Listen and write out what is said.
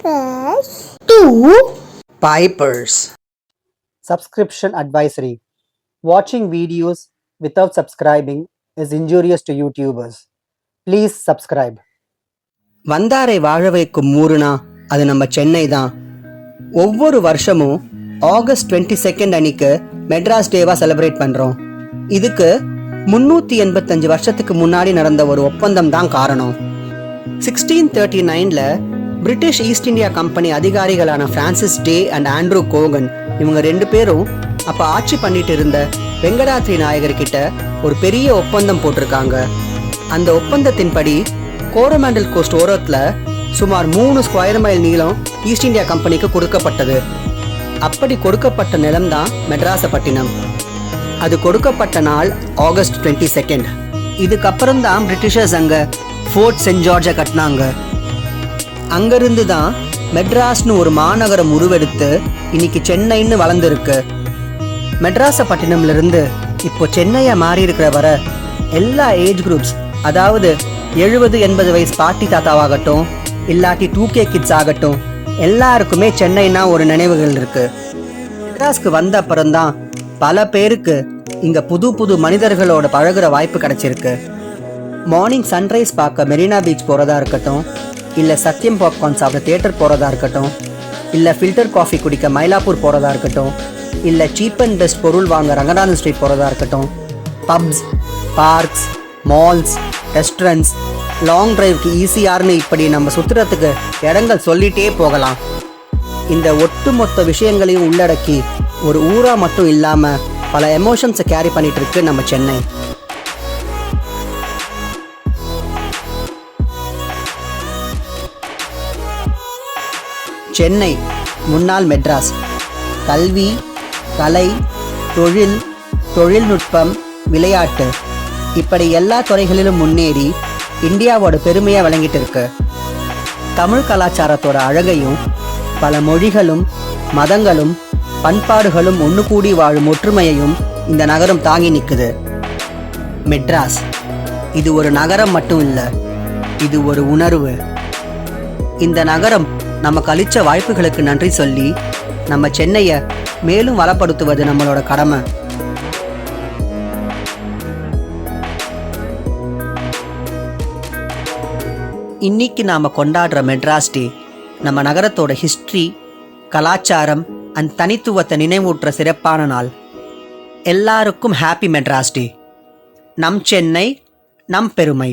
Packers to Pipers. Subscription advisory. Watching videos without subscribing is injurious to YouTubers. Please subscribe. வந்தாரை வாழ வைக்கும் ஊருனா அது நம்ம சென்னை தான். ஒவ்வொரு வருஷமும் ஆகஸ்ட் 22 அன்னைக்கு மெட்ராஸ் டேவா செலிப்ரேட் பண்றோம். இதுக்கு 385 வருஷத்துக்கு முன்னாடி நடந்த ஒரு ஒப்பந்தம் தான் காரணம். 1639ல பிரிட்டிஷ் ஈஸ்ட் இந்தியா கம்பெனி அதிகாரிகளான Francis Day and Andrew Cogan இவங்க 2 பேரும் அப்ப ஆட்சி பண்ணிட்டு இருந்த வெங்கடாத்ரி நாயகர் கிட்ட ஒரு பெரிய ஒப்பந்தம் போட்டிருக்காங்க. அந்த ஒப்பந்தத்தின்படி கோரமாண்டல் கோஸ்ட் ஓரத்துல சுமார் 3 ஸ்கொயர் மைல் நீளம் ஈஸ்ட் இந்தியா கம்பெனிக்கு கொடுக்கப்பட்டது. அப்படி கொடுக்கப்பட்ட நிலம் தான் மெட்ராசப்பட்டினம். அது கொடுக்கப்பட்ட நாள் ஆகஸ்ட் 22. இதுக்கப்புறம் தான் பிரிட்டிஷர்ஸ் அங்க ஃபோர்ட் சென்ட் ஜார்ஜை கட்டினாங்க. அங்கிருந்து தான் மெட்ராஸ்னு ஒரு மாநகரம் உருவெடுத்து இன்னைக்கு சென்னைன்னு வளர்ந்துருக்கு. மெட்ராசப்பட்டினம்ல இருந்து இப்போ சென்னையா மாறி இருக்கிற வர எல்லா ஏஜ் குரூப்ஸ், அதாவது 70-80 வயசு பாட்டி தாத்தாவாகட்டும் இல்லாட்டி 2K கிட்ஸ் ஆகட்டும், எல்லாருக்குமே சென்னைனா ஒரு நினைவுகள் இருக்கு. மெட்ராஸ்க்கு வந்த அப்புறம்தான் பல பேருக்கு இங்க புது புது மனிதர்களோட பழகுற வாய்ப்பு கிடைச்சிருக்கு. மார்னிங் சன்ரைஸ் பார்க்க மெரினா பீச் போறதா இருக்கட்டும், இல்ல சத்யம் பாப்கார்ன் சாப்பிட தியேட்டர் போறதா இருக்கட்டும், இல்ல ஃபில்டர் காஃபி குடிக்க மயிலாப்பூர் போறதா இருக்கட்டும், இல்ல சீப் அண்ட் பெஸ்ட் பொருள் வாங்க ரங்கநாதன் ஸ்ட்ரீட் போறதா இருக்கட்டும், pubs, parks, malls, restaurants, long டிரைவ்க்கு ஈஸியார்னு இப்படி நம்ம சுத்துறதுக்கு இடங்கள் சொல்லிட்டே போகலாம். இந்த ஒட்டுமொத்த விஷயங்களையும் உள்ளடக்கி ஒரு ஊரா மட்டும் இல்லாம பல எமோஷன்ஸை கேரி பண்ணிட்டு இருக்கு நம்ம சென்னை. சென்னை முன்னாள் மெட்ராஸ். கல்வி, கலை, தொழில், தொழில்நுட்பம், விளையாட்டு இப்படி எல்லா துறைகளிலும் முன்னேறி இந்தியாவோட பெருமையா விளங்கிட்டு இருக்கு. தமிழ் கலாச்சாரத்தோட அழகையும் பல மொழிகளும் மதங்களும் பண்பாடுகளும் ஒன்று கூடி வாழும் ஒற்றுமையையும் இந்த நகரம் தாங்கி நிற்குது. மெட்ராஸ் இது ஒரு நகரம் மட்டும் இல்லை, இது ஒரு உணர்வு. இந்த நகரம் நமக்கு அளிச்ச வாய்ப்புகளுக்கு நன்றி சொல்லி நம்ம சென்னையை மேலும் வளப்படுத்துவது நம்மளோட கடமை. இன்னைக்கு நாம கொண்டாடுற மெட்ராஸ் டே நம்ம நகரத்தோட ஹிஸ்டரி, கலாச்சாரம் அண்ட் தனித்துவத்தை நினைவூட்டுற சிறப்பான நாள். எல்லாருக்கும் ஹாப்பி மெட்ராஸ் டே. நம் சென்னை, நம் பெருமை.